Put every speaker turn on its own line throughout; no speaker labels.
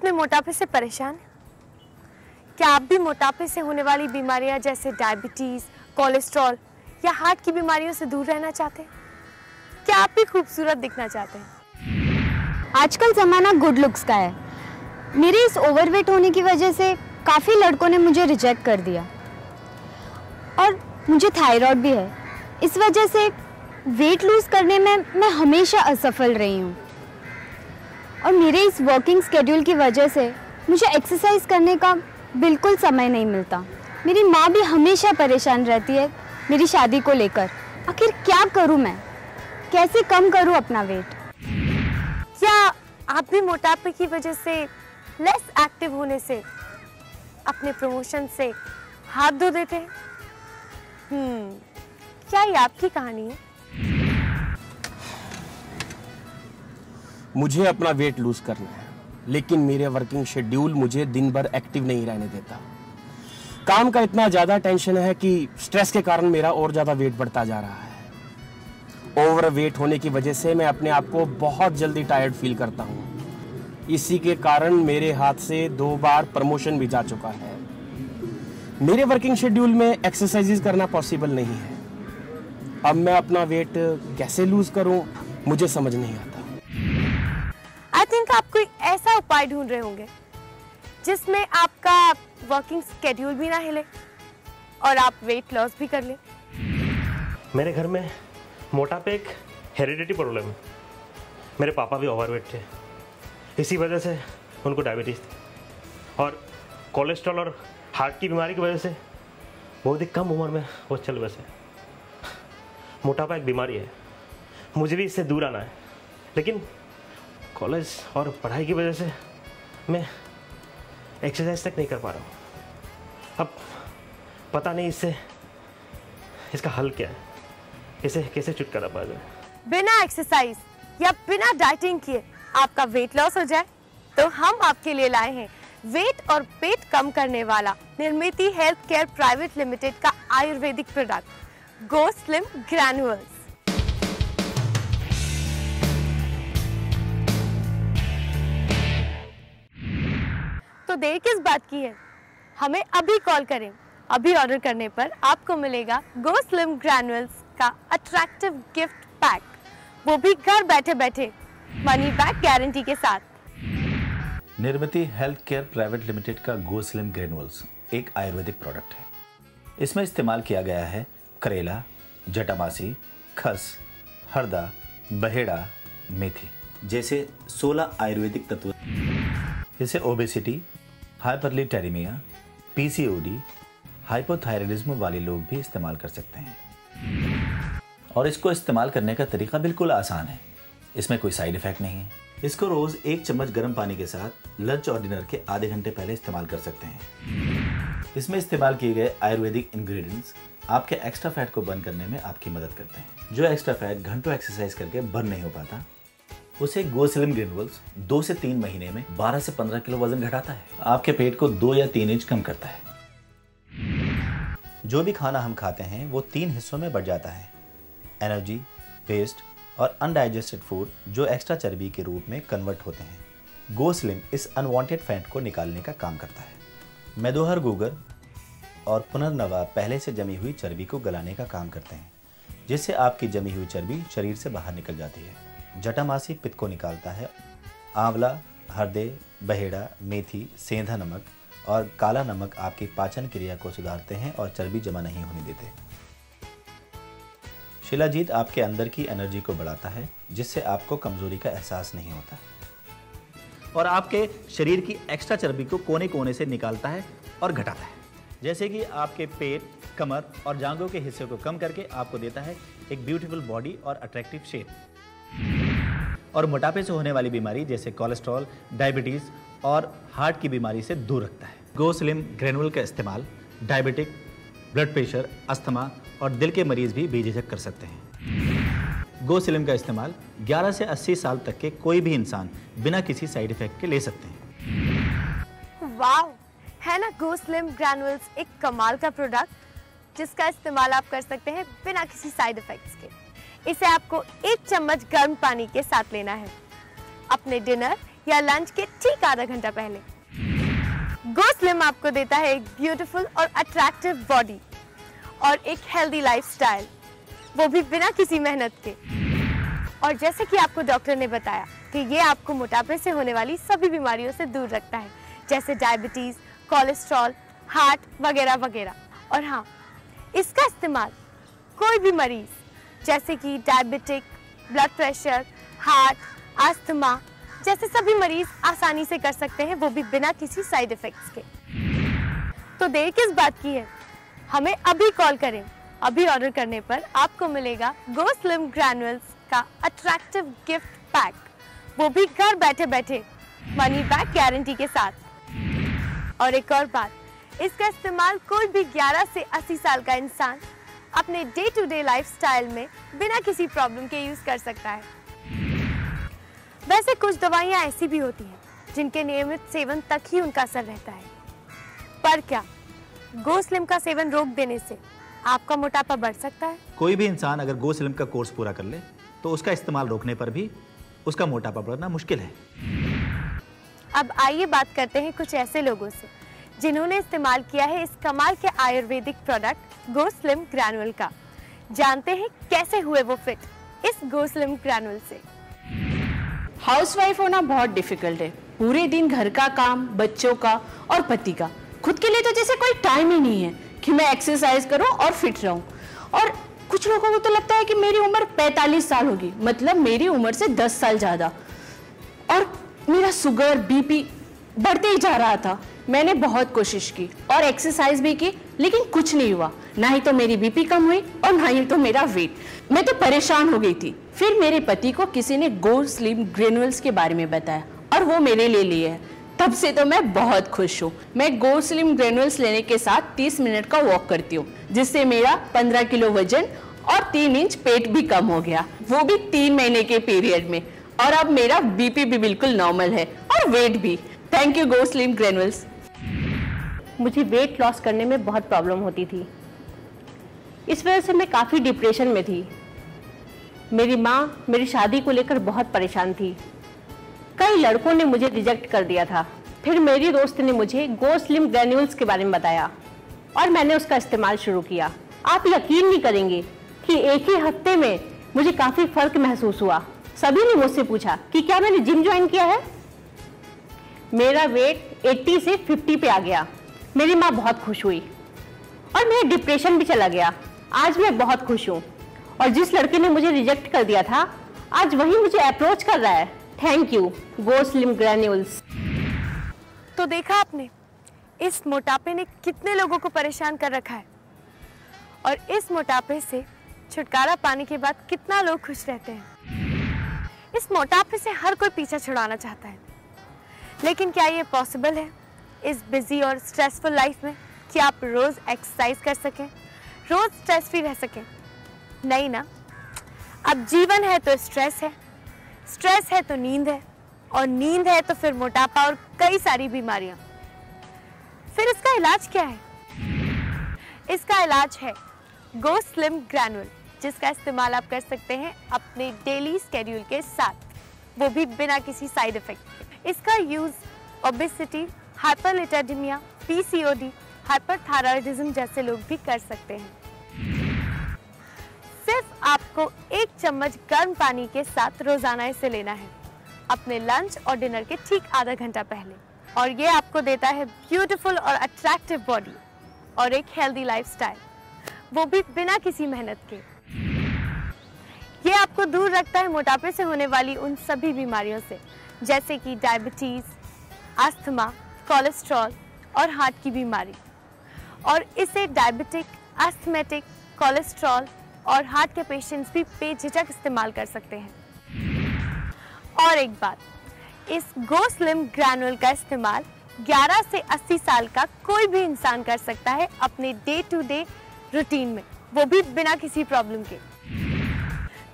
अपने मोटापे से परेशान हैं? क्या आप भी मोटापे से होने वाली बीमारियां जैसे डायबिटीज, कोलेस्ट्रॉल या हार्ट की बीमारियों से दूर रहना चाहते हैं? क्या आप भी खूबसूरत दिखना चाहते हैं?
आजकल ज़माना गुड लुक्स का है। मेरे इस ओवरवेट होने की वजह से काफ़ी लड़कों ने मुझे रिजेक्ट कर दिया और मुझे थायराइड भी है। इस वजह से वेट लूज़ करने में मैं हमेशा असफल रही हूँ और मेरे इस वर्किंग स्केड्यूल की वजह से मुझे एक्सरसाइज करने का बिल्कुल समय नहीं मिलता। मेरी माँ भी हमेशा परेशान रहती है मेरी शादी को लेकर। आखिर क्या करूँ मैं? कैसे कम करूँ अपना वेट?
क्या आप भी मोटापे की वजह से लेस एक्टिव होने से अपने प्रमोशन से हाथ धो देते हैं? क्या ये आपकी कहानी है?
मुझे अपना वेट लूज करना है, लेकिन मेरे वर्किंग शेड्यूल मुझे दिन भर एक्टिव नहीं रहने देता। काम का इतना ज़्यादा टेंशन है कि स्ट्रेस के कारण मेरा और ज़्यादा वेट बढ़ता जा रहा है। ओवर वेट होने की वजह से मैं अपने आप को बहुत जल्दी टायर्ड फील करता हूँ। इसी के कारण मेरे हाथ से 2 बार प्रमोशन भी जा चुका है। मेरे वर्किंग शेड्यूल में एक्सरसाइजेज करना पॉसिबल नहीं है। अब मैं अपना वेट कैसे लूज करूं, मुझे समझ नहीं आता।
आई थिंक आप कोई ऐसा उपाय ढूंढ रहे होंगे जिसमें आपका वर्किंग स्केड्यूल भी ना हिले और आप वेट लॉस भी कर लें।
मेरे घर में मोटापे एक हेरिडिटी प्रॉब्लम है। मेरे पापा भी ओवरवेट थे, इसी वजह से उनको डायबिटीज़ थी और कोलेस्ट्रॉल और हार्ट की बीमारी की वजह से बहुत ही कम उम्र में वो चल बसे। मोटापा एक बीमारी है, मुझे भी इससे दूर आना है, लेकिन कॉलेज और पढ़ाई की वजह से मैं एक्सरसाइज तक नहीं कर पा रहा हूँ। अब पता नहीं इसका हल क्या है, इसे कैसे छुटकारा पा जाए।
बिना एक्सरसाइज या बिना डाइटिंग किए आपका वेट लॉस हो जाए तो हम आपके लिए लाए हैं वेट और पेट कम करने वाला निर्मिति हेल्थ केयर प्राइवेट लिमिटेड का आयुर्वेदिक प्रोडक्ट गो स्लिम ग्रैन्युअल्स। तो देर किस बात की है, हमें अभी कॉल करें। अभी ऑर्डर करने पर आपको मिलेगा गो स्लिम ग्रैन्युअल्स का अट्रैक्टिव गिफ्ट पैक, वो भी घर बैठे बैठे मनी बैक गारंटी के साथ।
निर्मिति हेल्थ केयर प्राइवेट लिमिटेड का गो स्लिम ग्रैन्युअल्स एक आयुर्वेदिक प्रोडक्ट है। इसमें इस्तेमाल किया गया है करेला, जटामासी, खस, हरदा, बहेड़ा, मेथी जैसे 16 आयुर्वेदिक तत्व। इसे ओबेसिटी, हाइपरलिटेरिमिया, पीसीओडी, हाइपोथायराइडिज्म वाले लोग भी इस्तेमाल कर सकते हैं और इसको इस्तेमाल करने का तरीका बिल्कुल आसान है। इसमें कोई साइड इफेक्ट नहीं है। इसको रोज 1 चम्मच गर्म पानी के साथ लंच और डिनर के आधे घंटे पहले इस्तेमाल कर सकते हैं। इसमें इस्तेमाल किए गए आयुर्वेदिक इंग्रेडिएंट्स आपके एक्स्ट्रा फैट को बर्न करने में आपकी मदद करते हैं। जो एक्स्ट्रा फैट घंटों एक्सरसाइज करके बर्न नहीं हो पाता, उसे गो स्लिम ग्रैन्युअल्स 2 से 3 महीने में 12 से 15 किलो वजन घटाता है। आपके पेट को 2 या 3 इंच कम करता है। जो भी खाना हम खाते हैं वो 3 हिस्सों में बढ़ जाता है: एनर्जी, वेस्ट और अनडाइजेस्टेड फूड, जो एक्स्ट्रा चर्बी के रूप में कन्वर्ट होते हैं। गो स्लिम इस अनवांटेड फैट को निकालने का काम करता है। मेदोहर गूगर और पुनर्नवा पहले से जमी हुई चर्बी को गलाने का काम करते हैं, जिससे आपकी जमी हुई चर्बी शरीर से बाहर निकल जाती है। जटामासी पित्त को निकालता है। आंवला, हरदे, बहेड़ा, मेथी, सेंधा नमक और काला नमक आपकी पाचन क्रिया को सुधारते हैं और चर्बी जमा नहीं होने देते। शिलाजीत आपके अंदर की एनर्जी को बढ़ाता है, जिससे आपको कमजोरी का एहसास नहीं होता और आपके शरीर की एक्स्ट्रा चर्बी को कोने कोने से निकालता है और घटाता है, जैसे कि आपके पेट, कमर और जांघों के हिस्से को कम करके आपको देता है एक ब्यूटीफुल बॉडी और अट्रैक्टिव शेप। और मोटापे से होने वाली बीमारी जैसे कोलेस्ट्रॉल, डायबिटीज और हार्ट की बीमारी से दूर रखता है। गो स्लिम ग्रैन्युअल का इस्तेमाल डायबिटिक, ब्लड प्रेशर, अस्थमा और दिल के मरीज भी बेझिझक कर सकते हैं। गो स्लिम का इस्तेमाल 11 से 80 साल तक के कोई भी इंसान बिना किसी साइड इफेक्ट के ले सकते हैं।
वाव, है ना गो स्लिम ग्रैन्युअल्स एक कमाल का प्रोडक्ट जिसका इस्तेमाल आप कर सकते हैं बिना किसी साइड इफेक्ट्स के। इसे आपको 1 चम्मच गर्म पानी के साथ लेना है। अपने डिनर या लंच के ठीक आधा घंटा पहले। गो स्लिम आपको देता है एक ब्यूटीफुल और अट्रैक्टिव बॉडी और एक हेल्दी लाइफस्टाइल, वो भी बिना किसी मेहनत के। और जैसे कि आपको डॉक्टर ने बताया कि ये आपको मोटापे से होने वाली सभी बीमारियों से दूर रखता है, जैसे डायबिटीज, कोलेस्ट्रॉल, हार्ट वगैरह वगैरह। और हाँ, इसका इस्तेमाल कोई भी मरीज जैसे कि diabetic, blood pressure, heart, asthma जैसे सभी मरीज आसानी से कर सकते हैं, वो भी बिना किसी साइड इफेक्ट्स के। तो देर किस बात की है, हमें अभी कॉल करें। अभी ऑर्डर करने पर आपको मिलेगा गो स्लिम ग्रैन्युअल्स का अट्रैक्टिव गिफ्ट पैक, वो भी घर बैठे बैठे मनी बैक गारंटी के साथ। और एक और बात, इसका इस्तेमाल कोई भी 11 से 80 साल का इंसान अपने डे टू डे लाइफस्टाइल में बिना किसी प्रॉब्लम के यूज कर सकता है। वैसे कुछ दवाइयाँ ऐसी भी होती हैं जिनके नियमित सेवन तक ही उनका असर रहता है, पर क्या गो स्लिम का सेवन रोक देने से आपका मोटापा बढ़ सकता है?
कोई भी इंसान अगर गो स्लिम का कोर्स पूरा कर ले तो उसका इस्तेमाल रोकने पर भी उसका मोटापा बढ़ना मुश्किल है।
अब आइए बात करते हैं कुछ ऐसे लोगों से जिन्होंने इस्तेमाल किया है इस कमाल के आयुर्वेदिक प्रोडक्ट गो स्लिम ग्रैनुअल का। जानते हैं कैसे हुए वो फिट इस गो स्लिम ग्रैनुअल से।
हाउसवाइफ होना बहुत डिफिकल्ट है। पूरे दिन घर का काम, बच्चों का और पति का, खुद के लिए तो जैसे कोई टाइम ही नहीं है कि मैं एक्सरसाइज करूं और फिट रहूं। और कुछ लोगों को तो लगता है कि मेरी उम्र 45 साल होगी, मतलब मेरी उम्र से 10 साल ज़्यादा, और मेरा शुगर, बीपी बढ़ते ही जा रहा था। मैंने बहुत कोशिश की और एक्सरसाइज भी की, लेकिन कुछ नहीं हुआ। ना ही तो मेरी बीपी कम हुई और ना ही तो मेरा वेट। मैं तो परेशान हो गई थी। फिर मेरे पति को किसी ने गो स्लिम ग्रैन्युअल्स के बारे में बताया और वो मेरे लिए लिए है। तब से तो मैं बहुत खुश हूँ। मैं गो स्लिम ग्रैन्युअल्स लेने के साथ 30 मिनट का वॉक करती हूँ, जिससे मेरा 15 किलो वजन और 3 इंच पेट भी कम हो गया, वो भी 3 महीने के पीरियड में। और अब मेरा बीपी भी बिल्कुल नॉर्मल है और वेट भी। Thank you go slim Granules.
मुझे वेट लॉस करने में बहुत प्रॉब्लम होती थी। इस वजह से मैं काफ़ी डिप्रेशन में थी। मेरी माँ मेरी शादी को लेकर बहुत परेशान थी। कई लड़कों ने मुझे रिजेक्ट कर दिया था। फिर मेरी दोस्त ने मुझे गो स्लिम ग्रैन्युअल्स के बारे में बताया और मैंने उसका इस्तेमाल शुरू किया। आप यकीन नहीं करेंगे कि एक ही हफ्ते में मुझे काफ़ी फर्क महसूस हुआ। सभी ने मुझसे पूछा कि क्या मैंने जिम ज्वाइन किया है। मेरा वेट 80 से 50 पे आ गया। मेरी माँ बहुत खुश हुई और मेरा डिप्रेशन भी चला गया। आज मैं बहुत खुश हूँ और जिस लड़के ने मुझे रिजेक्ट कर दिया था, आज वही मुझे अप्रोच कर रहा है। Thank you go slim Granules.
तो देखा आपने, इस मोटापे ने कितने लोगों को परेशान कर रखा है, और इस मोटापे से छुटकारा पाने के बाद कितना लोग खुश रहते हैं। इस मोटापे से हर कोई पीछा छुड़ाना चाहता है, लेकिन क्या ये पॉसिबल है इस बिजी और स्ट्रेसफुल लाइफ में कि आप रोज एक्सरसाइज कर सकें, रोज स्ट्रेस फ्री रह सकें? नहीं ना। अब जीवन है तो स्ट्रेस है, स्ट्रेस है तो नींद है, और नींद है तो फिर मोटापा और कई सारी बीमारियां। फिर इसका इलाज क्या है? इसका इलाज है गो स्लिम ग्रैनुअल, जिसका इस्तेमाल आप कर सकते हैं अपने डेली स्केड्यूल के साथ, वो भी बिना किसी साइड इफेक्ट के। इसका use obesity, hyperlipidaemia, PCOD, hyperthyroidism जैसे लोग भी कर सकते हैं। सिर्फ आपको 1 चम्मच गर्म पानी के साथ रोजाना इसे लेना है अपने लंच और डिनर के ठीक आधा घंटा पहले, और ये आपको देता है ब्यूटीफुल और अट्रैक्टिव बॉडी और एक हेल्दी लाइफस्टाइल, वो भी बिना किसी मेहनत के। ये आपको दूर रखता है मोटापे से होने वाली उन सभी बीमारियों से, जैसे कि डायबिटीज, अस्थमा, कोलेस्ट्रॉल और हार्ट की बीमारी। और इसे डायबिटिक, अस्थमेटिक, कोलेस्ट्रॉल और हार्ट के पेशेंट्स भी बेझिझक इस्तेमाल कर सकते हैं। और एक बात, इस गो स्लिम ग्रैनुअल का इस्तेमाल 11 से 80 साल का कोई भी इंसान कर सकता है अपने डे टू डे रूटीन में, वो भी बिना किसी प्रॉब्लम के।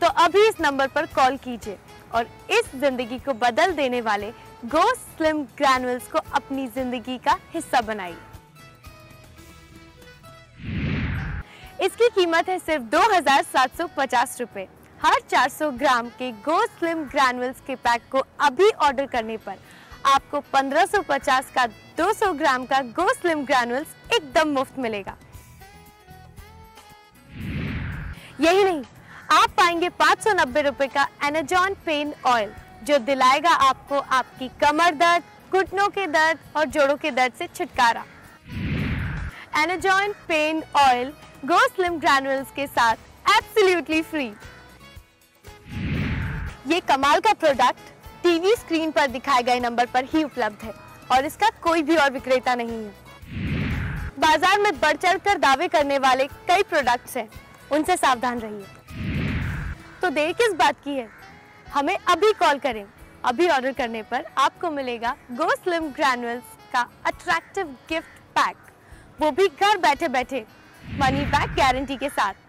तो अभी इस नंबर पर कॉल कीजिए और इस जिंदगी को बदल देने वाले गो स्लिम ग्रैनुअल्स को अपनी जिंदगी का हिस्सा बनाइए। इसकी कीमत है सिर्फ 2750 रुपए। हर 400 ग्राम के गो स्लिम ग्रैनुअल्स के पैक को अभी ऑर्डर करने पर आपको 1550 का 200 ग्राम का गो स्लिम ग्रैनुअल्स एकदम मुफ्त मिलेगा। यही नहीं, आप पाएंगे 590 रुपए का एनाजॉन पेन ऑयल जो दिलाएगा आपको आपकी कमर दर्द, घुटनों के दर्द और जोड़ों के दर्द से छुटकारा। एनाजॉन पेन ऑयल गो स्लिम ग्रैनुअल्स के साथ एब्सोल्युटली फ्री। ये कमाल का प्रोडक्ट टीवी स्क्रीन पर दिखाए गए नंबर पर ही उपलब्ध है और इसका कोई भी और विक्रेता नहीं है। बाजार में बढ़ चढ़कर दावे करने वाले कई प्रोडक्ट्स हैं, उनसे सावधान रहिए। तो देर किस बात की है, हमें अभी कॉल करें। अभी ऑर्डर करने पर आपको मिलेगा गो स्लिम ग्रैनुअल्स का अट्रैक्टिव गिफ्ट पैक, वो भी घर बैठे बैठे मनी बैक गारंटी के साथ।